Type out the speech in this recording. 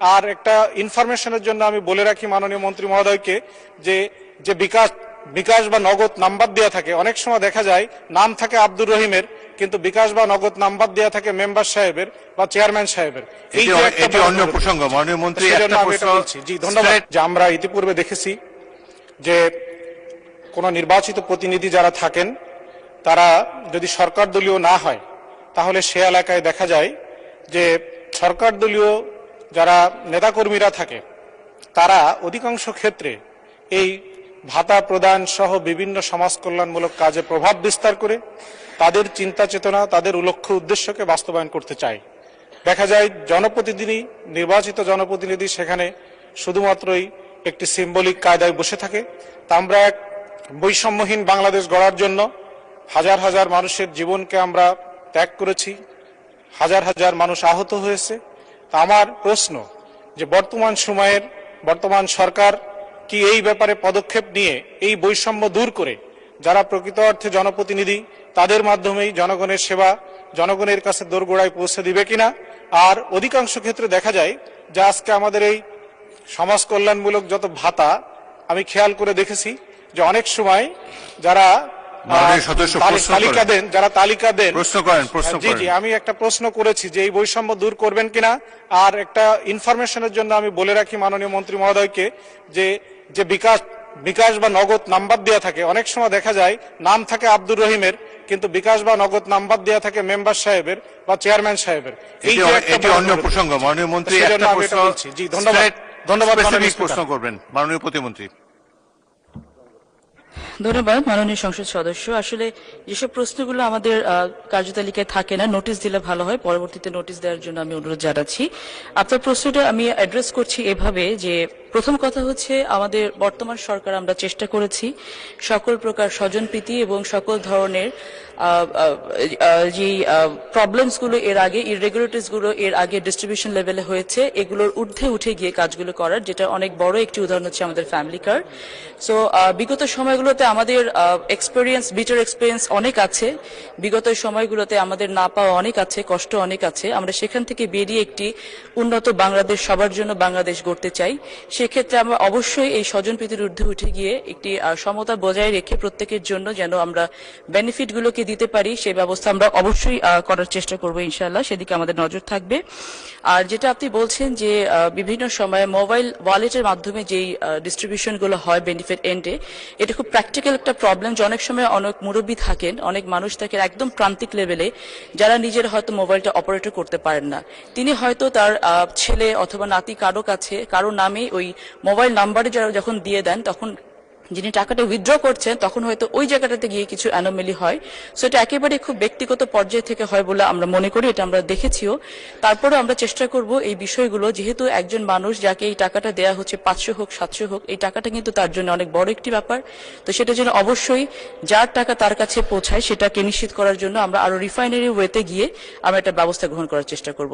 আর একটা ইনফরমেশনের জন্য আমি বলে রাখি মাননীয় মন্ত্রী মহোদয়কে যে যে বিকাশ বা নগদ নাম্বার দেওয়া থাকে, অনেক সময় দেখা যায় নাম থাকে আব্দুর রহিমের, কিন্তু বিকাশ বা নগদ নাম্বার দেওয়া থাকে মেম্বার সাহেবের বা চেয়ারম্যান সাহেবের। এটি অন্য প্রসঙ্গ। মাননীয় মন্ত্রী, একটা প্রশ্ন। জি ধন্যবাদ। যে আমরা ইতিপূর্বে দেখেছি যে কোন নির্বাচিত প্রতিনিধি যারা থাকেন তারা যদি সরকার দলীয় না হয় তাহলে সে এলাকায় দেখা যায় যে সরকার দলীয় যারা নেতাকর্মীরা থাকে তারা অধিকাংশ ক্ষেত্রে এই ভাতা প্রদান সহ বিভিন্ন সমাজ কল্যাণমূলক কাজে প্রভাব বিস্তার করে তাদের চিন্তা চেতনা, তাদের লক্ষ্য উদ্দেশ্যকে বাস্তবায়ন করতে চায়। দেখা যায় জনপ্রতিনিধি, নির্বাচিত জনপ্রতিনিধি সেখানে শুধুমাত্রই একটি সিম্বলিক কায়দায় বসে থাকে। তা আমরা এক বৈষম্যহীন বাংলাদেশ গড়ার জন্য হাজার হাজার মানুষের জীবনকে আমরা ত্যাগ করেছি, হাজার হাজার মানুষ আহত হয়েছে। তা আমার প্রশ্ন যে বর্তমান সরকার কি এই ব্যাপারে পদক্ষেপ নিয়ে এই বৈষম্য দূর করে যারা প্রকৃত অর্থে জনপ্রতিনিধি তাদের মাধ্যমেই জনগণের সেবা জনগণের কাছে দোরগোড়ায় পৌঁছে দিবে কিনা? আর অধিকাংশ ক্ষেত্রে দেখা যায় যে আজকে আমাদের এই সমাজ কল্যাণমূলক যত ভাতা আমি খেয়াল করে দেখেছি যে অনেক সময় যারা তালিকা দেন জি আমি একটা প্রশ্ন করেছি যে এই বৈষম্য দূর করবেন কিনা। আর একটা ইনফরমেশনের জন্য আমি বলে রাখি মাননীয় মন্ত্রী মহোদয়কে যে যে বিকাশ বা নগদ নাম্বার দেওয়া থাকে, অনেক সময় দেখা যায় নাম থাকে আব্দুর রহিমের, কিন্তু বিকাশ বা নগদ নাম্বার দেওয়া থাকে মেম্বার সাহেবের বা চেয়ারম্যান সাহেবের। এটি অন্য প্রসঙ্গ। মাননীয় মন্ত্রী, একটা প্রশ্ন। জি ধন্যবাদ। প্রশ্ন করবেন মাননীয় প্রতিমন্ত্রী। ধন্যবাদ মাননীয় সংসদ সদস্য। আসলে যেসব প্রশ্নগুলো আমাদের কার্যতালিকায় থাকে না, নোটিশ দিলে ভালো হয়, পরবর্তীতে নোটিশ দেওয়ার জন্য আমি অনুরোধ জানাচ্ছি। আপনার প্রশ্নটা আমি অ্যাড্রেস করছি এভাবে যে প্রথম কথা হচ্ছে আমাদের বর্তমান সরকার আমরা চেষ্টা করেছি সকল প্রকার স্বজনপ্রীতি এবং সকল ধরনের যে প্রবলেমসগুলো এর আগে ইররেগুলারিটিসগুলো এর আগে ডিস্ট্রিবিউশন লেভেলে হয়েছে এগুলোর ঊর্ধ্বে উঠে গিয়ে কাজগুলো করার, যেটা অনেক বড় একটি উদাহরণ হচ্ছে আমাদের ফ্যামিলি কার্ড। সো বিগত সময়গুলোতে আমাদের বিটার এক্সপিরিয়েন্স অনেক আছে, বিগত সময়গুলোতে আমাদের না পাওয়া অনেক আছে, কষ্ট অনেক আছে। আমরা সেখান থেকে বেরিয়ে একটি উন্নত বাংলাদেশ, সবার জন্য বাংলাদেশ গড়তে চাই। সেক্ষেত্রে আমরা অবশ্যই এই স্বজনপ্রীতির ঊর্ধ্বে উঠে গিয়ে একটি সমতা বজায় রেখে প্রত্যেকের জন্য যেন আমরা বেনিফিটগুলোকে দিতে পারি সেই ব্যবস্থা আমরা অবশ্যই করার চেষ্টা করব ইনশাআল্লাহ, সেদিকে আমাদের নজর থাকবে। আর যেটা আপনি বলছেন যে বিভিন্ন সময়ে মোবাইল ওয়ালেটের মাধ্যমে যেই ডিস্ট্রিবিউশনগুলো হয় বেনিফিট এন্ডে, এটা খুব প্র্যাকটিক্যাল একটা প্রবলেম যে অনেক সময় অনেক মুরব্বী থাকেন, অনেক মানুষ থাকেন একদম প্রান্তিক লেভেলে যারা নিজের হয়তো মোবাইলটা অপারেট করতে পারেন না। তিনি হয়তো তার ছেলে অথবা নাতি কারো নামে ওই মোবাইল নাম্বারে যারা যখন দিয়ে দেন তখন যিনি টাকাটা উইথড্র করছেন তখন হয়তো ওই জায়গাটাতে গিয়ে কিছু অ্যানোমেলি হয়। সো এটা একেবারে খুব ব্যক্তিগত পর্যায় থেকে হয় বলে আমরা মনে করি, এটা আমরা দেখেছিও। তারপরে আমরা চেষ্টা করব এই বিষয়গুলো, যেহেতু একজন মানুষ যাকে এই টাকাটা দেওয়া হচ্ছে 500 হোক 700 হোক, এই টাকাটা কিন্তু তার জন্য অনেক বড় একটি ব্যাপার। তো সেটা যেন অবশ্যই যার টাকা তার কাছে পৌঁছায় সেটাকে নিশ্চিত করার জন্য আমরা আরো রিফাইনারি ওয়েতে গিয়ে আমরা একটা ব্যবস্থা গ্রহণ করার চেষ্টা করব।